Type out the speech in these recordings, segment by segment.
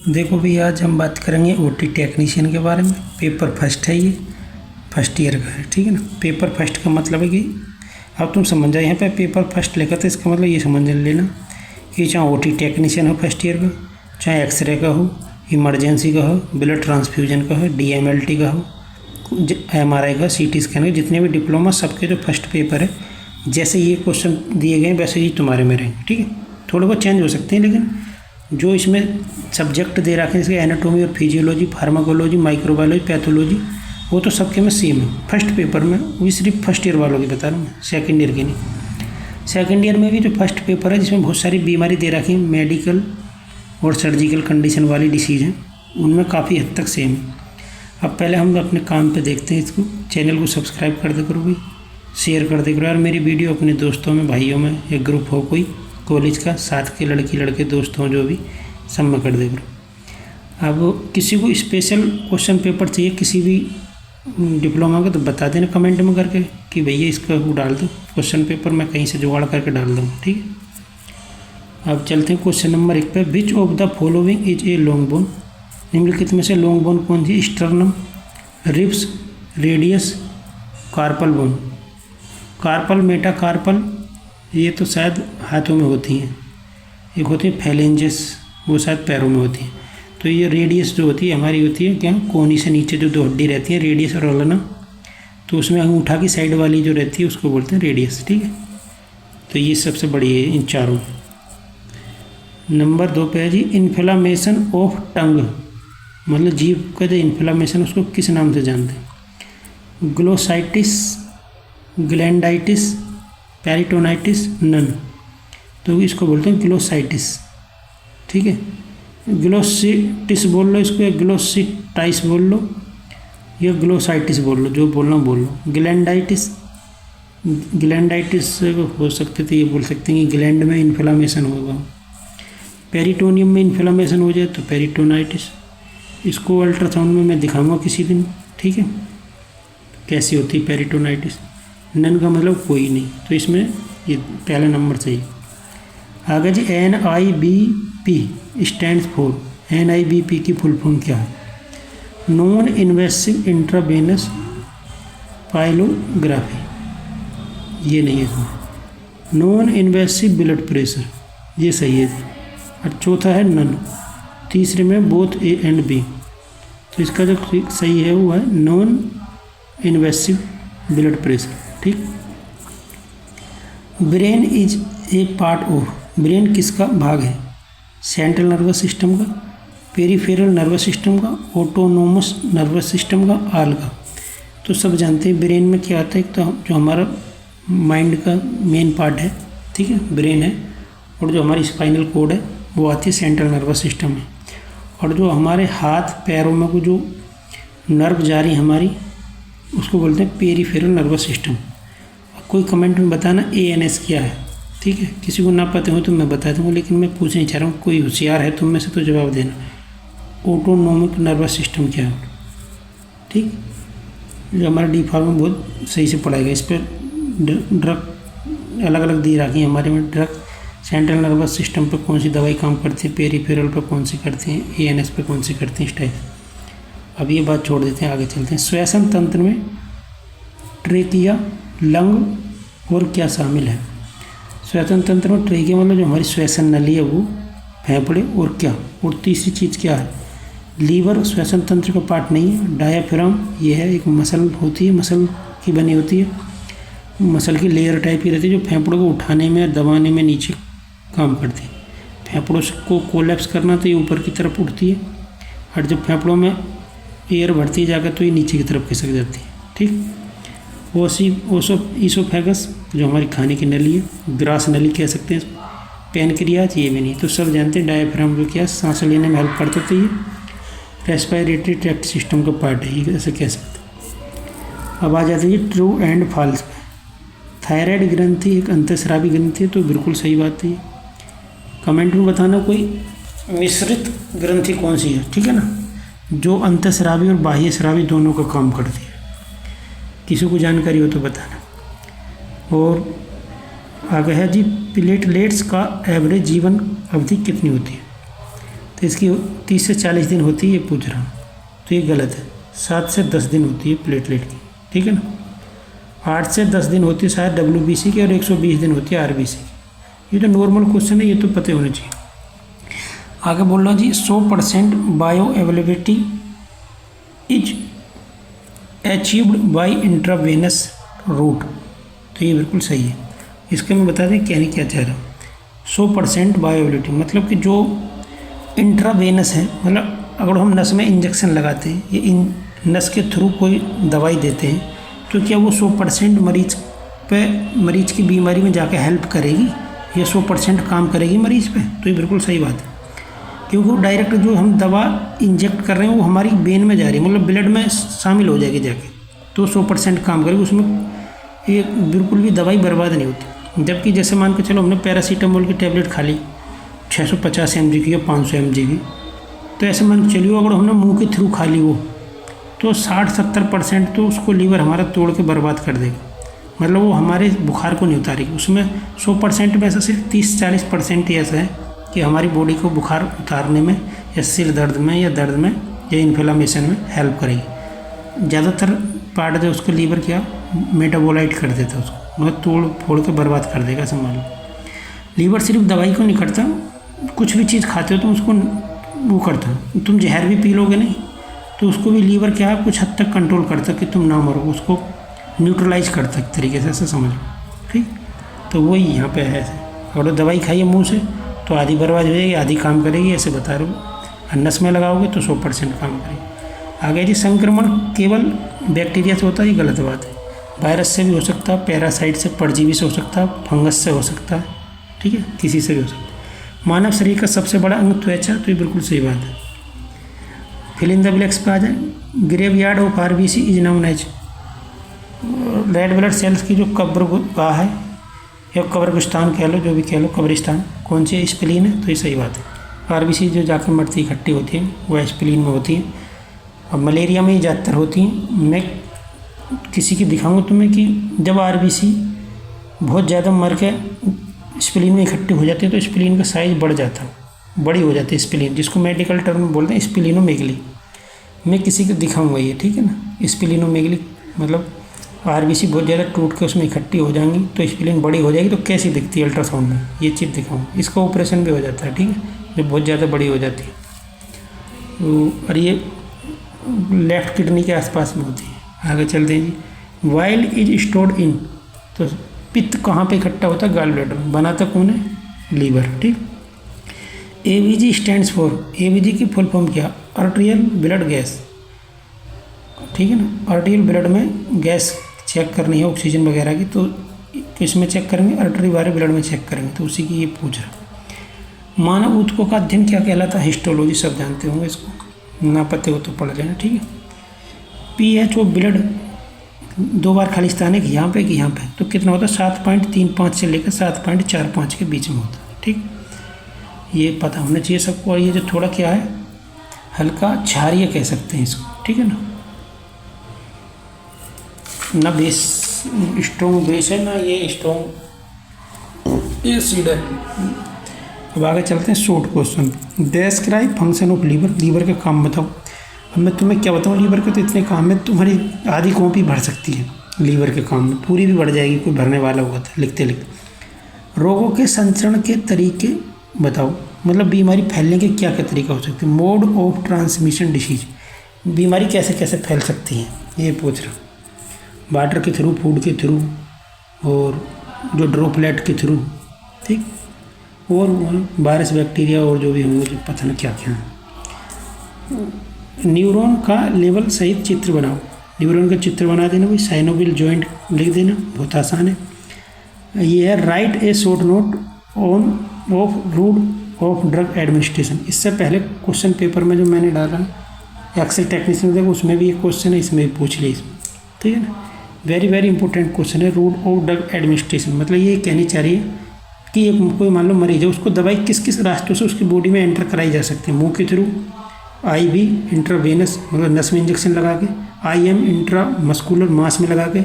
देखो भैया, आज हम बात करेंगे ओटी टेक्नीशियन के बारे में। पेपर फर्स्ट है, ये फर्स्ट ईयर का है, ठीक है ना। पेपर फर्स्ट का मतलब है कि अब तुम समझ जाए, यहाँ पे पेपर फर्स्ट लिखा तो इसका मतलब ये समझ लेना कि चाहे ओटी टेक्नीशियन हो फर्स्ट ईयर का, चाहे एक्सरे का हो, इमरजेंसी का हो, ब्लड ट्रांसफ्यूजन का हो, डीएमएलटी का हो, एमआरआई का, सीटी स्कैन का, जितने भी डिप्लोमा सबके जो फर्स्ट पेपर है, जैसे ये क्वेश्चन दिए गए वैसे ही तुम्हारे में रहेंगे, ठीक है। थोड़े बहुत चेंज हो सकते हैं, लेकिन जो इसमें सब्जेक्ट दे रखे हैं, इसके एनाटॉमी और फिजियोलॉजी, फार्माकोलॉजी, माइक्रोबायोलॉजी, पैथोलॉजी, वो तो सबके में सेम है फर्स्ट पेपर में। वो सिर्फ फर्स्ट ईयर वालों की बता रहा हूँ मैं, सेकेंड ईयर की नहीं। सेकेंड ईयर में भी जो फर्स्ट पेपर है, जिसमें बहुत सारी बीमारी दे रखी है, मेडिकल और सर्जिकल कंडीशन वाली डिसीज़ हैं, उनमें काफ़ी हद तक सेम है। अब पहले हम अपने काम पे देखते हैं इसको। चैनल को सब्सक्राइब कर दे करो भाई, शेयर कर दे करो यार मेरी वीडियो अपने दोस्तों में, भाइयों में, एक ग्रुप हो कोई कॉलेज का, साथ के लड़की लड़के दोस्त हों जो भी, सब में कर दे करो। अब किसी को स्पेशल क्वेश्चन पेपर चाहिए किसी भी डिप्लोमा का, तो बता देना कमेंट में करके कि भैया इसका वो डाल दो क्वेश्चन पेपर, मैं कहीं से जुगाड़ करके डाल दूँगा, ठीक है। अब चलते हैं क्वेश्चन नंबर 1 पे। Which of the following is a long bone? निम्नलिखित में से लॉन्ग बोन कौन सी? Sternum, ribs, radius, carpal bone. Carpal, metacarpal, ये तो शायद हाथों में होती हैं। एक होती है फैलेंजेस, वो शायद पैरों में होती हैं। तो ये रेडियस जो होती है हमारी होती है क्या, कोहनी से नीचे जो दो हड्डी रहती है, रेडियस और अल्ना, तो उसमें अंगूठा की साइड वाली जो रहती है उसको बोलते हैं रेडियस, ठीक है। तो ये सबसे बड़ी है इन चारों। नंबर 2 पे है जी, इन्फ्लामेशन ऑफ टंग, मतलब जीभ का जो इन्फ्लामेशन उसको किस नाम से जानते हैं? Glossitis, glanditis, peritonitis, none. तो इसको बोलते हैं ग्लोसाइटिस, ठीक है। ग्लोसिटिस बोल लो इसको, या ग्लोसिटाइस बोल लो, या ग्लोसाइटिस बोल लो, जो बोलना बोल लो। ग्लैंडाइटिस, ग्लैंडाइटिस हो सकते थे, ये बोल सकते हैं कि ग्लैंड में इन्फ्लामेशन होगा। पेरिटोनियम में इन्फ्लामेशन हो जाए तो पेरिटोनाइटिस। इसको अल्ट्रासाउंड में मैं दिखाऊंगा किसी दिन, ठीक है, कैसी होती है पेरिटोनाइटिस। नन का मतलब कोई नहीं, तो इसमें ये पहला नंबर चाहिए। आगे जी, NIBP स्टैंड फॉर, NIBP की फुल फॉर्म क्या है? नॉन इन्वेसिव इंट्रावेनस पाइलोग्राफी, ये नहीं है इसमें। नॉन इन्वेसिव ब्लड प्रेशर, ये सही है जी। और चौथा है नन। तीसरे में बोथ A and B, तो इसका जो सही है वो है नॉन इन्वेसिव ब्लड प्रेशर, ठीक। Brain is a part of, brain किसका भाग है? सेंट्रल नर्वस सिस्टम का, पेरिफेरल नर्वस सिस्टम का, ऑटोनोमस नर्वस सिस्टम का, आल का। तो सब जानते हैं ब्रेन में क्या आता है। तो जो हमारा माइंड का मेन पार्ट है, ठीक है, ब्रेन है, और जो हमारी स्पाइनल कोड है वो आती है सेंट्रल नर्वस सिस्टम में। और जो हमारे हाथ पैरों में को जो नर्व जा रही हमारी, उसको बोलते हैं पेरिफेरल नर्वस सिस्टम। कोई कमेंट में बताना ANS क्या है, ठीक है। किसी को ना पता हो तो मैं बता दूँगा, लेकिन मैं पूछ नहीं चाह रहा हूँ, कोई होशियार है तुम में से तो जवाब देना। ऑटोनोमिक नर्वस सिस्टम क्या है, ठीक। जो हमारा डी फार्म में बहुत सही से पढ़ाएगा। इस पर ड्रग अलग अलग दी रखी है हमारे में। ड्रग सेंट्रल नर्वस सिस्टम पर कौन सी दवाई काम करती है, पेरिफेरल पर कौन सी करती है, ANS पर कौन सी करती है, इस टाइप। अब ये बात छोड़ देते हैं, आगे चलते हैं। श्वसन तंत्र में ट्रेकिया, लंग और क्या शामिल है? श्वसन तंत्र में ट्रेकिया मतलब जो हमारी श्वसन नली है वो, फेफड़े और क्या, और तीसरी चीज़ क्या है? लीवर श्वसन तंत्र का पार्ट नहीं है। डायाफ्राम ये है, एक मसल होती है, मसल की बनी होती है, मसल की लेयर टाइप की रहती है, जो फेफड़ों को उठाने में और दबाने में नीचे काम करती है। फेफड़ों को कोलैप्स करना तो ये ऊपर की तरफ उठती है, और जब फेफड़ों में एयर भरती जाकर तो ये नीचे की तरफ खिसक जाती है, ठीक। ईसोफेगस जो हमारी खाने की नली है, ग्रास नली कह सकते हैं। पैनक्रियाज ये भी नहीं। तो सब जानते हैं डायफ्राम जो क्या सांस लेने में हेल्प करता, तो ये रेस्पिरेटरी ट्रैक्ट सिस्टम का पार्ट है, ये ऐसे कह सकते हैं। अब आ जाते हैं ट्रू एंड फॉल्स पे। थायराइड ग्रंथि एक अंतःस्रावी ग्रंथि है, तो बिल्कुल सही बात है। कमेंट में बताना कोई मिश्रित ग्रंथि कौन सी है, ठीक है ना, जो अंतःस्रावी और बाह्य स्रावी दोनों का काम करती है। किसी को जानकारी हो तो बताना। और आगे है जी, प्लेटलेट्स का एवरेज जीवन अवधि कितनी होती है? तो इसकी 30 से 40 दिन होती है, ये पूछ रहा हूँ, तो ये गलत है। 7 से 10 दिन होती है प्लेटलेट की, ठीक है ना। 8 से 10 दिन होती है शायद WBC की, और 120 दिन होती है RBC की। ये तो नॉर्मल क्वेश्चन है, ये तो पता होना चाहिए। आगे बोल रहा जी 100% bio availability is achieved by intravenous route, तो ये बिल्कुल सही है। इसके मैं बता दें क्या चाह रहा हूँ। 100% बायो अवेलेबिलिटी मतलब कि जो इंट्रावेनस है, मतलब अगर हम नस में इंजेक्शन लगाते हैं या नस के थ्रू कोई दवाई देते हैं, तो क्या वो 100% मरीज की बीमारी में जाके हेल्प करेगी या 100% काम करेगी मरीज पे? तो ये बिल्कुल सही बात है, क्योंकि वो डायरेक्ट जो हम दवा इंजेक्ट कर रहे हैं वो हमारी वेन में जा रही है, मतलब ब्लड में शामिल हो जाएगी जाके, तो 100% काम करेगी, उसमें ये बिल्कुल भी दवाई बर्बाद नहीं होती। जबकि जैसे मान के चलो हमने पैरासीटामोल की टेबलेट खा ली 650 mg की या 500 mg की, तो ऐसे मान के चलिए अगर हमने मुंह के थ्रू खा ली वो, तो 60-70% तो उसको लीवर हमारा तोड़ के बर्बाद कर देगा, मतलब वो हमारे बुखार को नहीं उतारेगी। उसमें 100% में ऐसा सिर्फ 30-40% ही ऐसा है कि हमारी बॉडी को बुखार उतारने में या सिर दर्द में या दर्द में या इन्फ्लेमेशन में हेल्प करेगी। ज़्यादातर पार्ट जो उसको लीवर क्या मेटाबोलाइट कर देता है, उसको मतलब तोड़ फोड़ के बर्बाद कर देगा, समझ लो। लीवर सिर्फ दवाई को नहीं करता, कुछ भी चीज़ खाते हो तुम उसको वो करता है। तुम जहर भी पी लोगे नहीं तो उसको भी लीवर क्या कुछ हद तक कंट्रोल करता कि तुम ना मरो, उसको न्यूट्रलाइज करता एक तरीके से, ऐसा समझ लो, ठीक। तो वही यहाँ पे है, अगर दवाई खाइए मुँह से तो आधी बर्बाद हो जाएगी, आधी काम करेगी, ऐसे बता रहे हो। नस में लगाओगे तो 100% काम करेगी। आगे जी संक्रमण केवल बैक्टीरिया से होता है, ये गलत बात है। वायरस से भी हो सकता है, पैरासाइट से, परजीवी से हो सकता है, फंगस से हो सकता है, ठीक है, किसी से भी हो सकता है। मानव शरीर का सबसे बड़ा अंग त्वचा, तो ये बिल्कुल सही बात है। फिल इन द ब्लैक्स पे आ जाए। Graveyard of RBC is known as, red blood cells की जो कब्रगाह है या कब्रिस्तान कह लो, जो भी कह लो, कब्रिस्तान कौन सी स्प्लीन है, तो ये सही बात है। RBC जो जाकर मरती इकट्ठी होती है वो स्प्लीन में होती है, और मलेरिया में ही ज़्यादातर होती हैं। मैं किसी की दिखाऊंगा तुम्हें कि जब RBC बहुत ज़्यादा मर के स्प्लीन में इकट्ठी हो जाती है तो स्प्लीन का साइज़ बढ़ जाता है, बड़ी हो जाती है स्प्लीन, जिसको मेडिकल टर्म में बोलते हैं स्प्लीनोमेगली। मैं किसी को दिखाऊंगा ये, ठीक है ना। स्प्लीनोमेगली मतलब RBC बहुत ज़्यादा टूट के उसमें इकट्ठी हो जाएंगी तो स्प्लीन बड़ी हो जाएगी, तो कैसी दिखती है अल्ट्रासाउंड में, ये चीज़ दिखाऊंगा। इसका ऑपरेशन भी हो जाता है, ठीक है, जब बहुत ज़्यादा बड़ी हो जाती है। और ये लेफ्ट किडनी के आसपास में होती है। आगे चलते हैं जी। वाइल इज स्टोर्ड इन, तो पित्त कहाँ पे इकट्ठा होता है? Gall bladder. बनाता कौन है? लीवर, ठीक। ABG स्टैंड्स फॉर, ABG की फुल फॉर्म क्या? आर्टेरियल ब्लड गैस, ठीक है ना। आर्टेरियल ब्लड में गैस चेक करनी है ऑक्सीजन वगैरह की, तो किस में चेक करेंगे? आर्टरी वाले ब्लड में चेक करेंगे, तो उसी की ये पूछ रहा। मानव ऊतकों का अध्ययन क्या कहलाता है? हिस्टोलॉजी, सब जानते होंगे इसको, ना पते हो तो पढ़ लेना, ठीक है। pH ऑफ ब्लड 2 बार खालिस्तान है कि यहाँ पे कि यहाँ पे, तो कितना होता है? 7.35 से लेकर 7.45 के बीच में होता है, ठीक। ये पता होना चाहिए सबको। और ये जो थोड़ा क्या है, हल्का क्षारीय कह सकते हैं इसको, ठीक है ना बेस, स्ट्रॉन्ग बेस है ना, ये स्ट्रॉन्ग एसिड है। अब आगे चलते हैं short question. Describe function of liver, liver का काम बताओ। अब मैं तुम्हें क्या बताऊँ, लीवर के तो इतने काम है, तुम्हारी आधी कॉपी भर सकती है लीवर के काम में, पूरी भी बढ़ जाएगी, कोई भरने वाला होगा तो लिखते लिखते। रोगों के संचरण के तरीके बताओ, मतलब बीमारी फैलने के क्या क्या तरीका हो सकते हैं। मोड ऑफ ट्रांसमिशन डिसीज, बीमारी कैसे कैसे फैल सकती है, ये पूछ रहा। वाटर के थ्रू, फूड के थ्रू, और जो ड्रॉपलेट के थ्रू, ठीक, और वायरस बैक्टीरिया और जो भी होंगे, जो पता नहीं क्या क्या है। न्यूरॉन का लेवल सहित चित्र बनाओ, न्यूरॉन का चित्र बना देना भाई, साइनोवियल जॉइंट लिख देना, बहुत आसान है। ये है right A short note on off rule of drug administration. इससे पहले क्वेश्चन पेपर में जो मैंने डाला एक्सेल टेक्नीशियन देखो, उसमें भी एक क्वेश्चन है, इसमें भी पूछ लिया इसमें, ठीक है ना। वेरी वेरी इंपॉर्टेंट क्वेश्चन है। रूल ऑफ ड्रग एडमिनिस्ट्रेशन मतलब ये कहनी चाहिए कि एक कोई मान लो मरीज है, उसको दवाई किस किस रास्तों से उसकी बॉडी में एंटर कराई जा सकती है। मुंह के थ्रू, IV इंट्रावेनस मतलब नस में इंजेक्शन लगा के, IM इंट्रा मस्कुलर मांस में लगा के,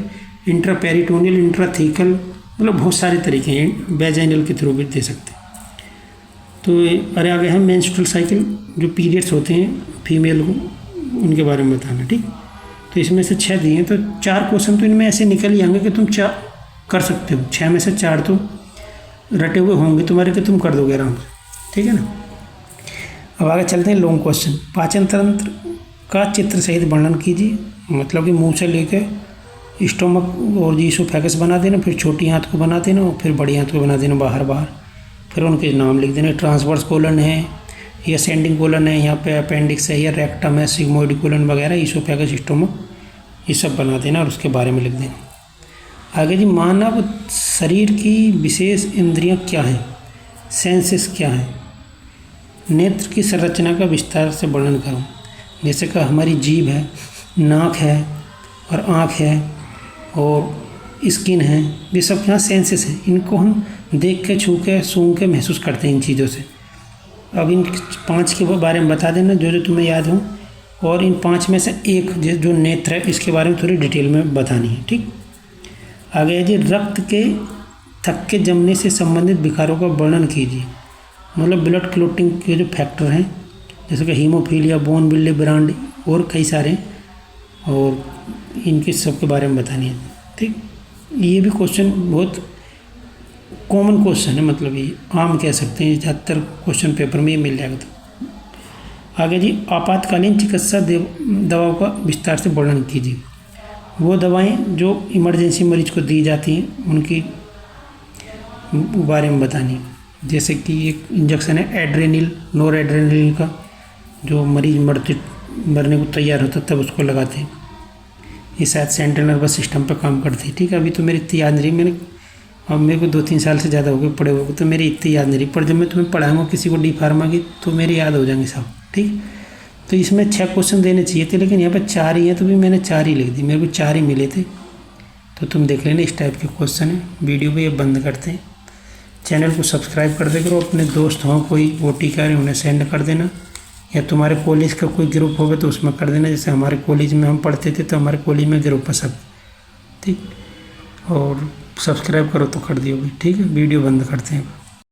इंट्रा पेरिटोनियल, इंट्राथीकल, मतलब बहुत सारे तरीके हैं। वेजाइनल के थ्रू भी दे सकते हैं। तो अरे आगे है मेंस्ट्रुअल साइकिल, जो पीरियड्स होते हैं फीमेल को, उनके बारे में बताना। ठीक, तो इसमें से 6 दिए हैं, तो 4 क्वेश्चन तो इनमें ऐसे निकल ही आएंगे कि तुम 4 कर सकते हो। 6 में से 4 तो रटे हुए होंगे तुम्हारे कि तुम कर दोगे आराम से, ठीक है ना। अब आगे चलते हैं लॉन्ग क्वेश्चन। पाचन तंत्र का चित्र सहित वर्णन कीजिए। मतलब कि मुंह से लेकर स्टोमक और ईसोफेगस बना देना, फिर छोटी आंत को बना देना और फिर बड़ी आंत को बना देना बाहर, फिर उनके नाम लिख देना। ट्रांसवर्स कोलन है या असेंडिंग कोलन है, यहाँ पे अपेंडिक्स है या रेक्टम है, सिग्मोइड कोलन वगैरह, ईसोफेगस, स्टोमक, ये सब बना देना और उसके बारे में लिख देना। आगे जी, मानव शरीर की विशेष इंद्रियां क्या हैं, सेंसेस क्या हैं। नेत्र की संरचना का विस्तार से वर्णन करो। जैसे कि हमारी जीभ है, नाक है और आँख है और स्किन है, ये सब यहाँ सेंसेस हैं। इनको हम देख के, छू के, सूंघ के महसूस करते हैं इन चीज़ों से। अब इन 5 के बारे में बता देना जो जो तुम्हें याद हो, और इन 5 में से एक जो नेत्र है इसके बारे में थोड़ी डिटेल में बतानी है। ठीक, आगे है जी, रक्त के थक्के जमने से संबंधित विकारों का वर्णन कीजिए। मतलब ब्लड क्लोटिंग के जो फैक्टर हैं, जैसे कि हीमोफीलिया, बोनविले ब्रांड और कई सारे, और इनके सब के बारे में बतानी है। ठीक, ये भी क्वेश्चन बहुत कॉमन क्वेश्चन है, मतलब ये आम कह सकते हैं, ज़्यादातर क्वेश्चन पेपर में ये मिल जाएगा। तो आगे जी, आपातकालीन चिकित्सा दवाओं का विस्तार से वर्णन कीजिए। वो दवाएं जो इमरजेंसी मरीज को दी जाती हैं उनकी बारे में बतानी। जैसे कि एक इंजेक्शन है एड्रेनिल, नोर एड्रेनिल का, जो मरीज मरने को तैयार होता तब उसको लगाते हैं। ये शायद सेंट्रल नर्वस सिस्टम पर काम करती है। ठीक है, अभी तो मेरी इतनी याद नहीं रही, अब मेरे को 2-3 साल से ज़्यादा हो गए पढ़े हुए, तो मेरी इतनी याद नहीं रही, पर जब मैं तुम्हें पढ़ाऊँगा किसी को डी फार्मा की तो मेरी याद हो जाएंगे सब। ठीक, तो इसमें 6 क्वेश्चन देने चाहिए थे, लेकिन यहाँ पर 4 ही हैं, तो भी मैंने 4 ही लिख दी, मेरे को 4 ही मिले थे। तो तुम देख लेना, इस टाइप के क्वेश्चन है। वीडियो को ये बंद करते हैं, चैनल को सब्सक्राइब कर दे करो। अपने दोस्त हों कोई OT का उन्हें सेंड कर देना, या तुम्हारे कॉलेज का कोई ग्रुप होगा तो उसमें कर देना। जैसे हमारे कॉलेज में हम पढ़ते थे तो हमारे कॉलेज में ग्रुप है सब। ठीक, और सब्सक्राइब करो तो कर दियोगे। ठीक है, वीडियो बंद करते हैं।